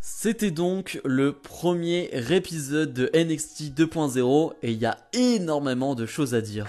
C'était donc le premier épisode de NXT 2.0 et il y a énormément de choses à dire.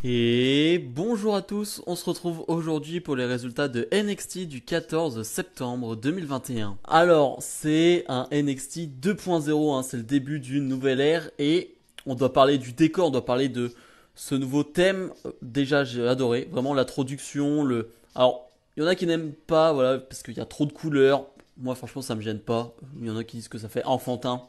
Et bonjour à tous, on se retrouve aujourd'hui pour les résultats de NXT du 14 septembre 2021. Alors, c'est un NXT 2.0, c'est le début d'une nouvelle ère et on doit parler du décor, on doit parler de ce nouveau thème. Déjà, j'ai adoré, vraiment l'introduction, Alors, il y en a qui n'aiment pas, voilà, parce qu'il y a trop de couleurs. Moi, franchement, ça me gêne pas. Il y en a qui disent que ça fait enfantin.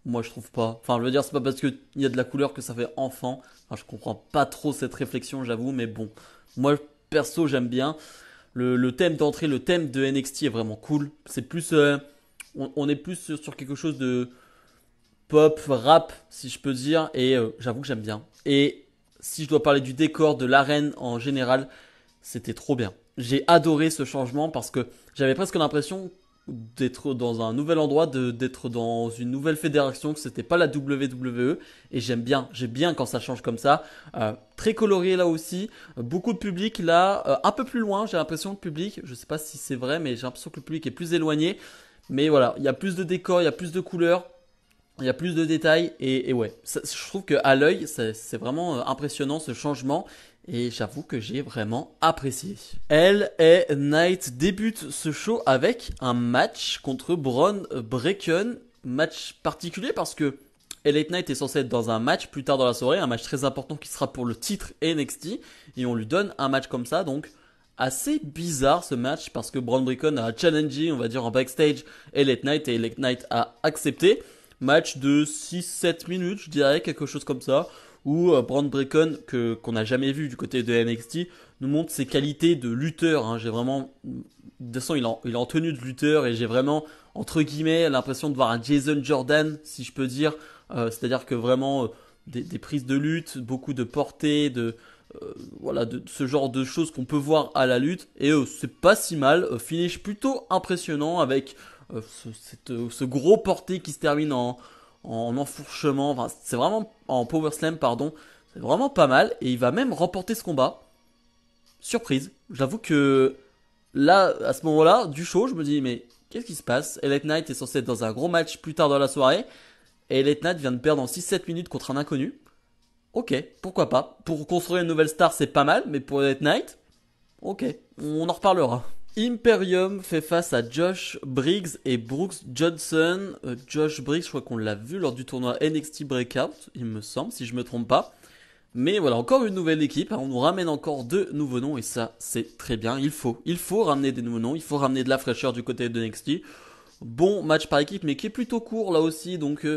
Moi, je trouve pas. Enfin, je veux dire, c'est pas parce qu'il y a de la couleur que ça fait enfant. Enfin, je comprends pas trop cette réflexion, j'avoue, mais bon. Moi, perso, j'aime bien. Le thème d'entrée, le thème de NXT est vraiment cool. C'est plus. On est plus sur quelque chose de pop, rap, si je peux dire. Et j'avoue que j'aime bien. Et si je dois parler du décor, de l'arène en général, c'était trop bien. J'ai adoré ce changement parce que j'avais presque l'impression d'être dans un nouvel endroit, d'être dans une nouvelle fédération, que c'était pas la WWE, et j'aime bien quand ça change comme ça. Très coloré là aussi, beaucoup de public là, un peu plus loin, j'ai l'impression le public, je sais pas si c'est vrai, mais j'ai l'impression que le public est plus éloigné, mais voilà, il y a plus de décors, il y a plus de couleurs, il y a plus de détails et ouais, je trouve qu'à l'œil, c'est vraiment impressionnant ce changement et j'avoue que j'ai vraiment apprécié. LA Knight débute ce show avec un match contre Braun Breaken, match particulier parce que LA Knight est censé être dans un match plus tard dans la soirée, un match très important qui sera pour le titre NXT et on lui donne un match comme ça donc assez bizarre ce match parce que Braun Breaken a challengé, on va dire en backstage LA Knight et LA Knight a accepté. Match de 6-7 minutes, je dirais, quelque chose comme ça, où Braun Breaken, qu'on n'a jamais vu du côté de NXT, nous montre ses qualités de lutteur. J'ai vraiment, de toute façon, il est en tenue de lutteur et j'ai vraiment, entre guillemets, l'impression de voir un Jason Jordan, si je peux dire. C'est-à-dire que vraiment, des prises de lutte, beaucoup de portée, voilà, de ce genre de choses qu'on peut voir à la lutte. Et c'est pas si mal, finish plutôt impressionnant avec ce gros porté qui se termine en enfourchement. Enfin, c'est vraiment en power slam, pardon. C'est vraiment pas mal. Et il va même remporter ce combat. Surprise. J'avoue que là, à ce moment-là, du show, je me dis, mais qu'est-ce qui se passe? LA Knight est censé être dans un gros match plus tard dans la soirée. Et LA Knight vient de perdre en 6-7 minutes contre un inconnu. Ok, pourquoi pas. Pour construire une nouvelle star, c'est pas mal. Mais pour LA Knight, ok, on en reparlera. Imperium fait face à Josh Briggs et Brooks Johnson. Josh Briggs, je crois qu'on l'a vu lors du tournoi NXT Breakout, il me semble, si je me trompe pas. Mais voilà, encore une nouvelle équipe, on nous ramène encore deux nouveaux noms et ça, c'est très bien. Il faut ramener des nouveaux noms, il faut ramener de la fraîcheur du côté de NXT. Bon match par équipe, mais qui est plutôt court là aussi. Donc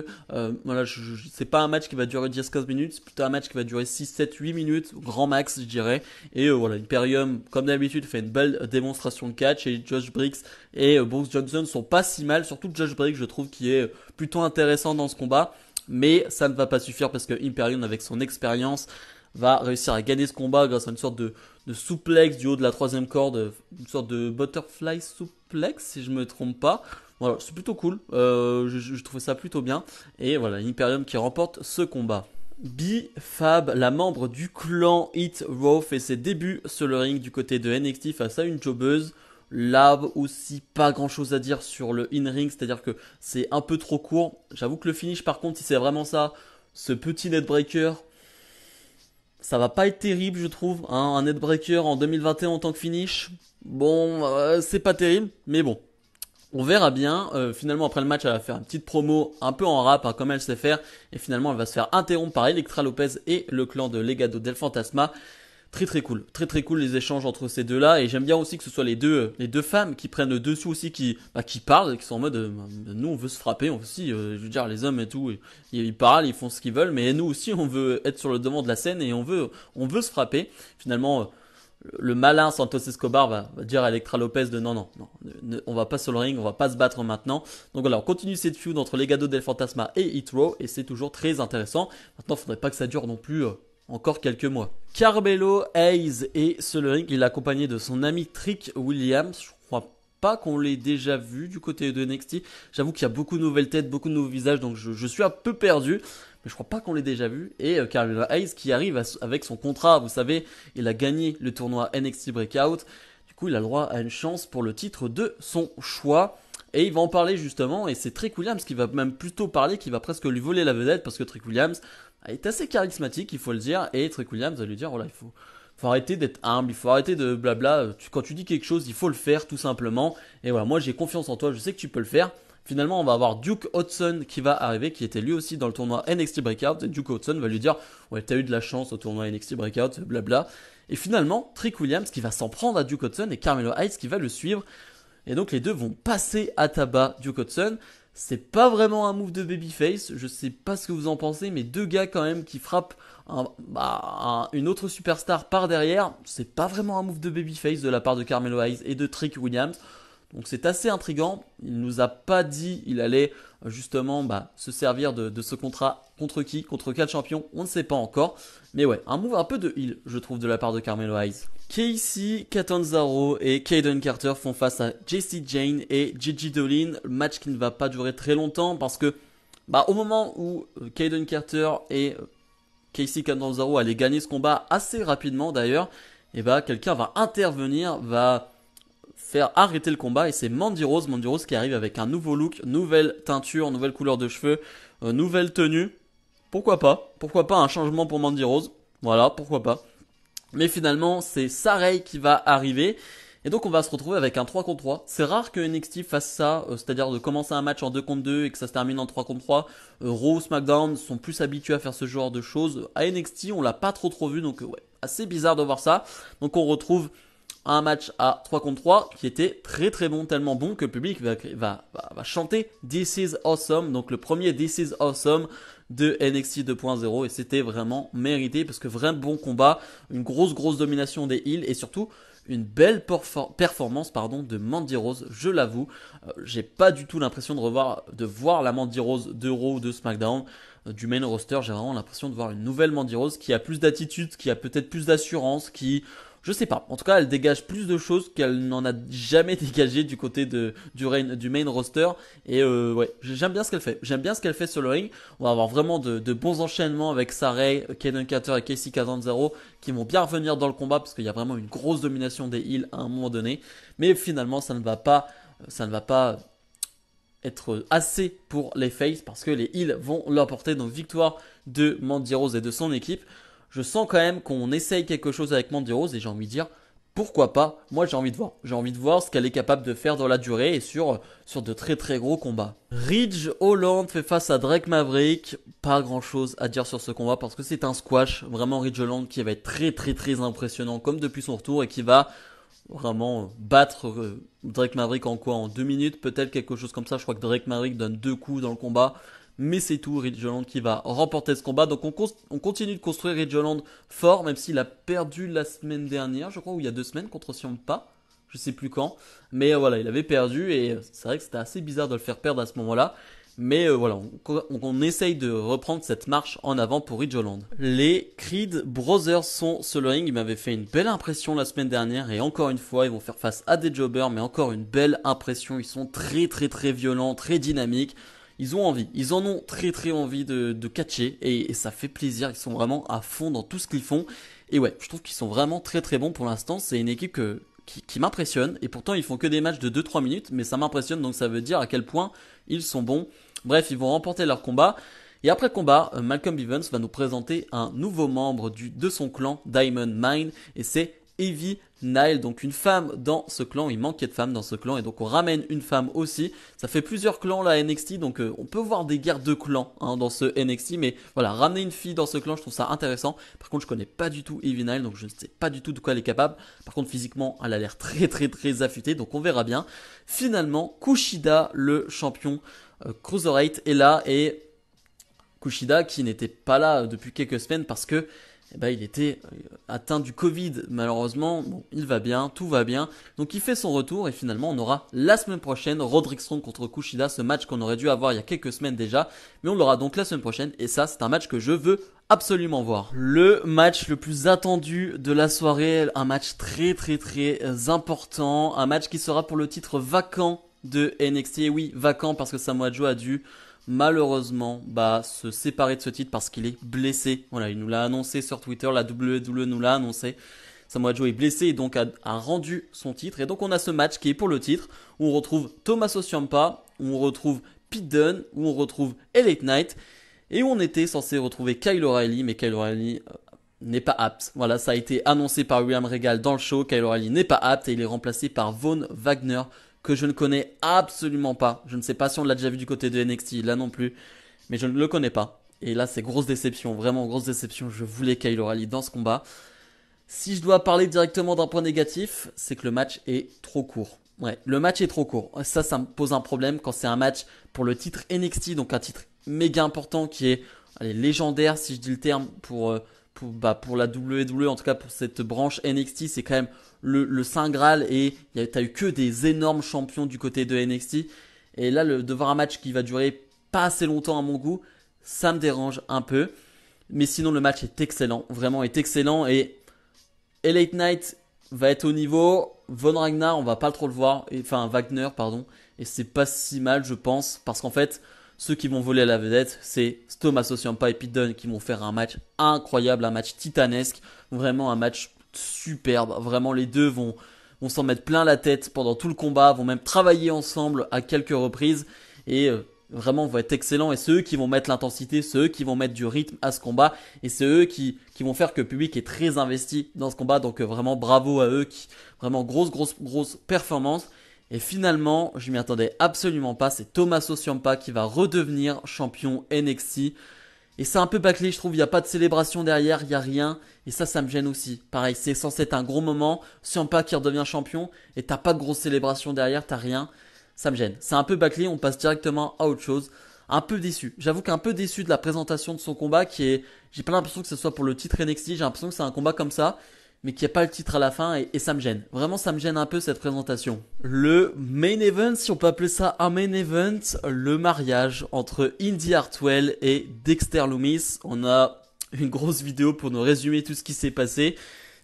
voilà, c'est pas un match qui va durer 10-15 minutes, c'est plutôt un match qui va durer 6-7-8 minutes, grand max, je dirais. Et voilà, Imperium, comme d'habitude, fait une belle démonstration de catch. Et Josh Briggs et Bruce Johnson sont pas si mal, surtout Josh Briggs, je trouve, qui est plutôt intéressant dans ce combat. Mais ça ne va pas suffire parce que Imperium, avec son expérience, va réussir à gagner ce combat grâce à une sorte de souplex du haut de la troisième corde, une sorte de butterfly souplex si je me trompe pas. Voilà, c'est plutôt cool, je trouvais ça plutôt bien. Et voilà, Imperium qui remporte ce combat. B-Fab, la membre du clan Hit Row, fait ses débuts sur le ring du côté de NXT face à une jobbeuse. Là aussi, pas grand chose à dire sur le in-ring, c'est-à-dire que c'est un peu trop court. J'avoue que le finish, par contre, si c'est vraiment ça, ce petit netbreaker, ça va pas être terrible, je trouve. Un netbreaker en 2021 en tant que finish, bon, c'est pas terrible, mais bon. On verra bien. Finalement, après le match, elle va faire une petite promo un peu en rap, comme elle sait faire. Et finalement, elle va se faire interrompre par Elektra Lopez et le clan de Legado del Fantasma. Très très cool, très très cool les échanges entre ces deux-là. Et j'aime bien aussi que ce soit les deux femmes qui prennent le dessus aussi, qui parlent, qui sont en mode, nous on veut se frapper aussi. Je veux dire, les hommes et tout, ils parlent, ils font ce qu'ils veulent, mais nous aussi on veut être sur le devant de la scène et on veut se frapper. Finalement, le malin Santos Escobar va dire à Elektra Lopez de non, on va pas sur le ring, on va pas se battre maintenant. Donc voilà, on continue cette feud entre Legado del Fantasma et Hit Row et c'est toujours très intéressant. Maintenant, faudrait pas que ça dure non plus encore quelques mois. Carmelo Hayes est sur le ring, il est accompagné de son ami Trick Williams. Je crois pas qu'on l'ait déjà vu du côté de NXT. J'avoue qu'il y a beaucoup de nouvelles têtes, beaucoup de nouveaux visages, donc je suis un peu perdu. mais je crois pas qu'on l'ait déjà vu. Et Carmelo Hayes qui arrive avec son contrat, vous savez, il a gagné le tournoi NXT Breakout. Du coup, il a le droit à une chance pour le titre de son choix. Et il va en parler justement, et c'est Trick Williams qui va même plutôt parler, qui va presque lui voler la vedette, parce que Trick Williams est assez charismatique, il faut le dire, et Trick Williams va lui dire, voilà, faut arrêter d'être humble, il faut arrêter de blabla, quand tu dis quelque chose, il faut le faire tout simplement, et voilà, moi j'ai confiance en toi, je sais que tu peux le faire. Finalement, on va avoir Duke Hudson qui va arriver, qui était lui aussi dans le tournoi NXT Breakout, et Duke Hudson va lui dire, ouais, t'as eu de la chance au tournoi NXT Breakout, blabla. Et finalement, Trick Williams qui va s'en prendre à Duke Hudson, et Carmelo Hayes qui va le suivre. Et donc les deux vont passer à tabac Duke Hudson. C'est pas vraiment un move de babyface, je sais pas ce que vous en pensez, mais deux gars quand même qui frappent une autre superstar par derrière, c'est pas vraiment un move de babyface de la part de Carmelo Hayes et de Trick Williams. Donc c'est assez intriguant, il nous a pas dit il allait justement se servir de ce contrat contre qui, contre quel champion, on ne sait pas encore. Mais ouais, un move un peu de heal je trouve de la part de Carmelo Hayes. Casey Catanzaro et Kaden Carter font face à Jessie Jane et Gigi Dolin, match qui ne va pas durer très longtemps parce que au moment où Kaden Carter et Casey Catanzaro allaient gagner ce combat assez rapidement d'ailleurs, et quelqu'un va intervenir, va faire arrêter le combat et c'est Mandy Rose qui arrive avec un nouveau look, nouvelle teinture, nouvelle couleur de cheveux, nouvelle tenue. Pourquoi pas un changement pour Mandy Rose, voilà, pourquoi pas. Mais finalement c'est Sarray qui va arriver et donc on va se retrouver avec un 3 contre 3. C'est rare que NXT fasse ça, c'est-à-dire de commencer un match en 2 contre 2 et que ça se termine en 3 contre 3. Raw, SmackDown sont plus habitués à faire ce genre de choses. À NXT on l'a pas trop vu, donc ouais, assez bizarre de voir ça. Donc on retrouve un match à 3 contre 3 qui était très bon, tellement bon que le public va chanter This is awesome, donc le premier This is awesome de NXT 2.0 et c'était vraiment mérité parce que vraiment bon combat, une grosse domination des heels et surtout une belle performance de Mandy Rose, je l'avoue. J'ai pas du tout l'impression de voir la Mandy Rose de Raw ou de SmackDown. Du main roster, j'ai vraiment l'impression de voir une nouvelle Mandy Rose qui a plus d'attitude, qui a peut-être plus d'assurance, qui... Je sais pas. En tout cas, elle dégage plus de choses qu'elle n'en a jamais dégagé du côté du main roster. Et ouais, j'aime bien ce qu'elle fait. J'aime bien ce qu'elle fait sur le ring. On va avoir vraiment de bons enchaînements avec Sarray, Kaden Carter et Casey Catanzaro qui vont bien revenir dans le combat parce qu'il y a vraiment une grosse domination des heels à un moment donné. Mais finalement, ça ne va pas être assez pour les faces parce que les heels vont l'emporter. Donc victoire de Mandy Rose et de son équipe. Je sens quand même qu'on essaye quelque chose avec Mandy Rose et j'ai envie de dire pourquoi pas. Moi j'ai envie de voir. J'ai envie de voir ce qu'elle est capable de faire dans la durée et sur de très gros combats. Ridge Holland fait face à Drake Maverick. Pas grand chose à dire sur ce combat parce que c'est un squash. Vraiment Ridge Holland qui va être très impressionnant comme depuis son retour et qui va vraiment battre Drake Maverick en quoi? En 2 minutes peut-être, quelque chose comme ça. Je crois que Drake Maverick donne 2 coups dans le combat. Mais c'est tout, Ridge Holland qui va remporter ce combat. Donc on continue de construire Ridge Holland fort, même s'il a perdu la semaine dernière, je crois, ou il y a 2 semaines contre Ciampa. Je sais plus quand. Mais voilà, il avait perdu et c'est vrai que c'était assez bizarre de le faire perdre à ce moment-là. Mais voilà, on essaye de reprendre cette marche en avant pour Ridge Holland. Les Creed Brothers sont sur le ring. Ils m'avaient fait une belle impression la semaine dernière. Et encore une fois, ils vont faire face à des jobbers. Mais encore une belle impression. Ils sont très violents, très dynamiques. Ils ont envie, ils en ont très envie de catcher et ça fait plaisir, ils sont vraiment à fond dans tout ce qu'ils font. Et ouais, je trouve qu'ils sont vraiment très bons pour l'instant, c'est une équipe qui m'impressionne et pourtant ils font que des matchs de 2-3 minutes, mais ça m'impressionne donc ça veut dire à quel point ils sont bons. Bref, ils vont remporter leur combat. Et après le combat, Malcolm Bivens va nous présenter un nouveau membre de son clan, Diamond Mine, et c'est Evie Nile, donc une femme dans ce clan. Il manquait de femmes dans ce clan et donc on ramène une femme aussi. Ça fait plusieurs clans là NXT, donc on peut voir des guerres de clans dans ce NXT, mais voilà, ramener une fille dans ce clan, je trouve ça intéressant. Par contre, je connais pas du tout Evie Nile, donc je ne sais pas du tout de quoi elle est capable. Par contre, physiquement, elle a l'air très affûtée, donc on verra bien. Finalement, Kushida, le champion Cruiserweight, est là et Kushida qui n'était pas là depuis quelques semaines parce que il était atteint du Covid malheureusement. Bon, il va bien, tout va bien. Donc il fait son retour et finalement on aura la semaine prochaine Roderick Strong contre Kushida, ce match qu'on aurait dû avoir il y a quelques semaines déjà. Mais on l'aura donc la semaine prochaine et ça c'est un match que je veux absolument voir. Le match le plus attendu de la soirée, un match très important, un match qui sera pour le titre vacant de NXT. Et oui, vacant parce que Samoa Joe a dû malheureusement se séparer de ce titre parce qu'il est blessé. Voilà, il nous l'a annoncé sur Twitter, la WWE nous l'a annoncé. Samoa Joe est blessé et donc a rendu son titre. Et donc on a ce match qui est pour le titre où on retrouve Tommaso Ciampa, où on retrouve Pete Dunne, où on retrouve LA Knight et où on était censé retrouver Kyle O'Reilly, mais Kyle O'Reilly n'est pas apte. Voilà, ça a été annoncé par William Regal dans le show. Kyle O'Reilly n'est pas apte et il est remplacé par Von Wagner, que je ne connais absolument pas. Je ne sais pas si on l'a déjà vu du côté de NXT, là non plus, mais je ne le connais pas. Et là, c'est grosse déception, vraiment grosse déception. Je voulais Kyle O'Reilly dans ce combat. Si je dois parler directement d'un point négatif, c'est que le match est trop court. Ouais, le match est trop court. Ça me pose un problème quand c'est un match pour le titre NXT, donc un titre méga important qui est légendaire, si je dis le terme, pour la WWE, en tout cas pour cette branche NXT, c'est quand même le Saint Graal et t'as eu que des énormes champions du côté de NXT. Et là, de voir un match qui va durer pas assez longtemps à mon goût, ça me dérange un peu. Mais sinon, le match est excellent, vraiment est excellent et LA Knight va être au niveau. Von Wagner, on va pas trop le voir. Enfin, Wagner, pardon. Et c'est pas si mal, je pense. Parce qu'en fait, ceux qui vont voler à la vedette, c'est Tommaso Ciampa et Pete Dunne qui vont faire un match incroyable, un match titanesque. Vraiment un match superbe. Vraiment, les deux vont s'en mettre plein la tête pendant tout le combat. Vont même travailler ensemble à quelques reprises. Et vraiment vont être excellents et c'est eux qui vont mettre l'intensité, c'est eux qui vont mettre du rythme à ce combat et c'est eux qui vont faire que le public est très investi dans ce combat. Donc vraiment bravo à eux, vraiment grosse performance. Et finalement, je m'y attendais absolument pas, c'est Tommaso Ciampa qui va redevenir champion NXT. Et c'est un peu bâclé, je trouve, il n'y a pas de célébration derrière, il n'y a rien. Et ça me gêne aussi. Pareil, c'est censé être un gros moment, Ciampa qui redevient champion et t'as pas de grosse célébration derrière, t'as rien. Ça me gêne. C'est un peu bâclé, on passe directement à autre chose. Un peu déçu. J'avoue qu'un peu déçu de la présentation de son combat j'ai pas l'impression que ce soit pour le titre NXT, j'ai l'impression que c'est un combat comme ça, mais qu'il n'y a pas le titre à la fin et ça me gêne. Vraiment, ça me gêne un peu cette présentation. Le main event, si on peut appeler ça un main event, le mariage entre Indy Hartwell et Dexter Lumis. On a une grosse vidéo pour nous résumer tout ce qui s'est passé.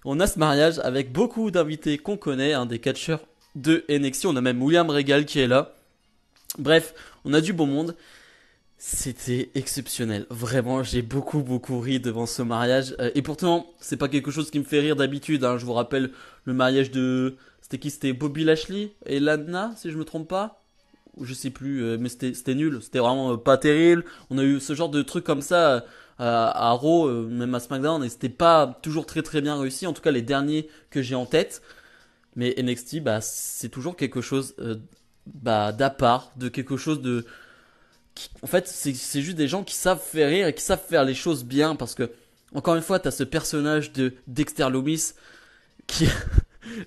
On a ce mariage avec beaucoup d'invités qu'on connaît, des catcheurs de NXT, on a même William Regal qui est là. Bref, on a du beau monde. C'était exceptionnel. Vraiment, j'ai beaucoup ri devant ce mariage. Et pourtant, c'est pas quelque chose qui me fait rire d'habitude. Je vous rappelle le mariage de... C'était qui? C'était Bobby Lashley et Lana, si je me trompe pas. Je sais plus, mais c'était nul. C'était vraiment pas terrible. On a eu ce genre de trucs comme ça à Raw, même à SmackDown, et c'était pas toujours très bien réussi. En tout cas, les derniers que j'ai en tête. Mais NXT, c'est toujours quelque chose d'à part, de quelque chose de... En fait, c'est juste des gens qui savent faire rire et qui savent faire les choses bien. Parce que, encore une fois, t'as ce personnage de Dexter Lumis qui...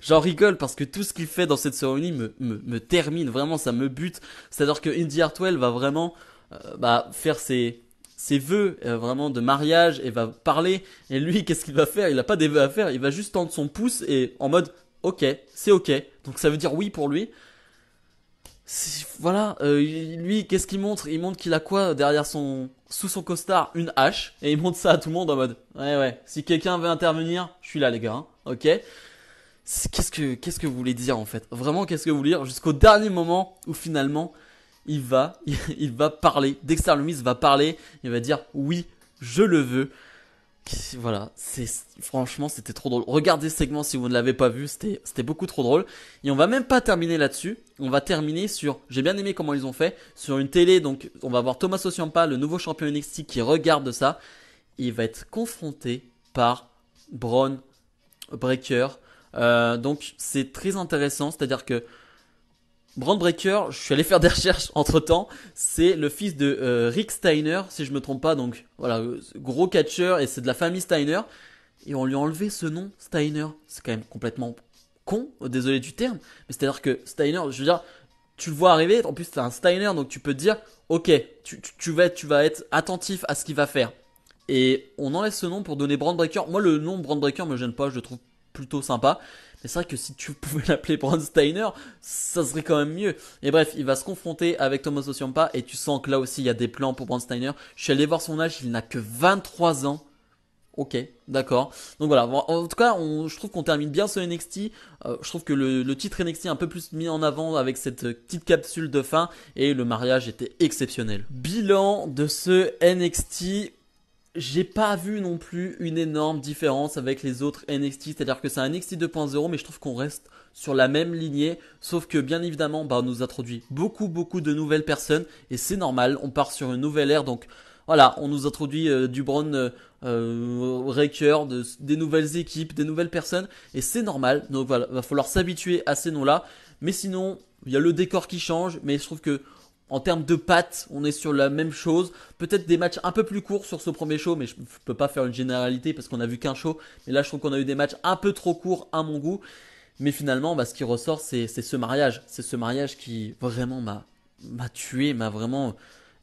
J'en rigole parce que tout ce qu'il fait dans cette cérémonie me termine. Vraiment, ça me bute. C'est-à-dire que Indy Hartwell va vraiment faire ses vœux vraiment de mariage et va parler. Et lui, qu'est-ce qu'il va faire? Il a pas des vœux à faire. Il va juste tendre son pouce et en mode... Ok, c'est ok. Donc ça veut dire oui pour lui. Voilà, lui, qu'est-ce qu'il montre? Il montre qu'il a quoi derrière sous son costard? Une hache. Et il montre ça à tout le monde en mode, ouais, si quelqu'un veut intervenir, je suis là les gars, ok? Qu'est-ce que vous voulez dire en fait? Vraiment, qu'est-ce que vous voulez dire? Jusqu'au dernier moment où finalement, il va parler. Dexter Lumis va parler, il va dire, oui, je le veux. Voilà, franchement c'était trop drôle. Regardez ce segment si vous ne l'avez pas vu, c'était beaucoup trop drôle. Et on va même pas terminer là-dessus. On va terminer sur, j'ai bien aimé comment ils ont fait, sur une télé. Donc on va voir Tommaso Ciampa, le nouveau champion NXT, qui regarde ça. Il va être confronté par Bron Breakker. Donc c'est très intéressant, c'est-à-dire que Bron Breakker, je suis allé faire des recherches entre temps, c'est le fils de Rick Steiner, si je me trompe pas, donc voilà, gros catcheur et c'est de la famille Steiner, et on lui a enlevé ce nom Steiner, c'est quand même complètement con, désolé du terme, mais c'est-à-dire que Steiner, je veux dire, tu le vois arriver, en plus c'est un Steiner, donc tu peux te dire, ok, tu vas être attentif à ce qu'il va faire, et on enlève ce nom pour donner Bron Breakker. Moi le nom Bron Breakker me gêne pas, je le trouve plutôt sympa. Mais c'est vrai que si tu pouvais l'appeler Bron Steiner, ça serait quand même mieux. Et bref, il va se confronter avec Tommaso Ciampa. Et tu sens que là aussi, il y a des plans pour Bron Steiner. Je suis allé voir son âge, il n'a que 23 ans. Ok, d'accord. Donc voilà, bon, en tout cas, je trouve qu'on termine bien ce NXT. Je trouve que le titre NXT est un peu plus mis en avant avec cette petite capsule de fin et le mariage était exceptionnel. Bilan de ce NXT. J'ai pas vu non plus une énorme différence avec les autres NXT, c'est-à-dire que c'est un NXT 2.0, mais je trouve qu'on reste sur la même lignée, sauf que bien évidemment, on nous introduit beaucoup de nouvelles personnes, et c'est normal, on part sur une nouvelle ère, donc voilà, on nous introduit du Braun Breaker, des nouvelles équipes, des nouvelles personnes, et c'est normal, donc voilà, va falloir s'habituer à ces noms-là, mais sinon, il y a le décor qui change, mais je trouve que en termes de pattes, on est sur la même chose. Peut-être des matchs un peu plus courts sur ce premier show, mais je peux pas faire une généralité parce qu'on a vu qu'un show. Mais là, je trouve qu'on a eu des matchs un peu trop courts à mon goût. Mais finalement, ce qui ressort, c'est ce mariage. C'est ce mariage qui vraiment m'a tué, m'a vraiment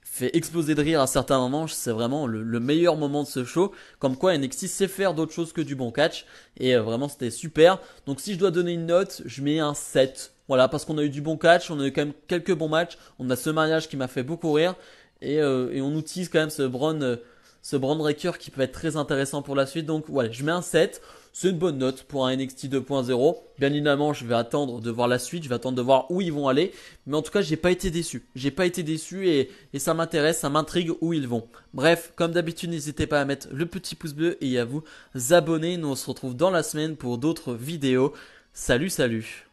fait exploser de rire à certains moments. C'est vraiment le meilleur moment de ce show. Comme quoi NXT sait faire d'autres choses que du bon catch. Et vraiment c'était super. Donc si je dois donner une note, je mets un 7. Voilà, parce qu'on a eu du bon catch, on a eu quand même quelques bons matchs. On a ce mariage qui m'a fait beaucoup rire. Et on utilise quand même ce Braun Breaker qui peut être très intéressant pour la suite. Donc ouais, je mets un 7. C'est une bonne note pour un NXT 2.0. Bien évidemment, je vais attendre de voir la suite, je vais attendre de voir où ils vont aller. Mais en tout cas, j'ai pas été déçu. J'ai pas été déçu et ça m'intéresse, ça m'intrigue où ils vont. Bref, comme d'habitude, n'hésitez pas à mettre le petit pouce bleu et à vous abonner. Nous on se retrouve dans la semaine pour d'autres vidéos. Salut, salut!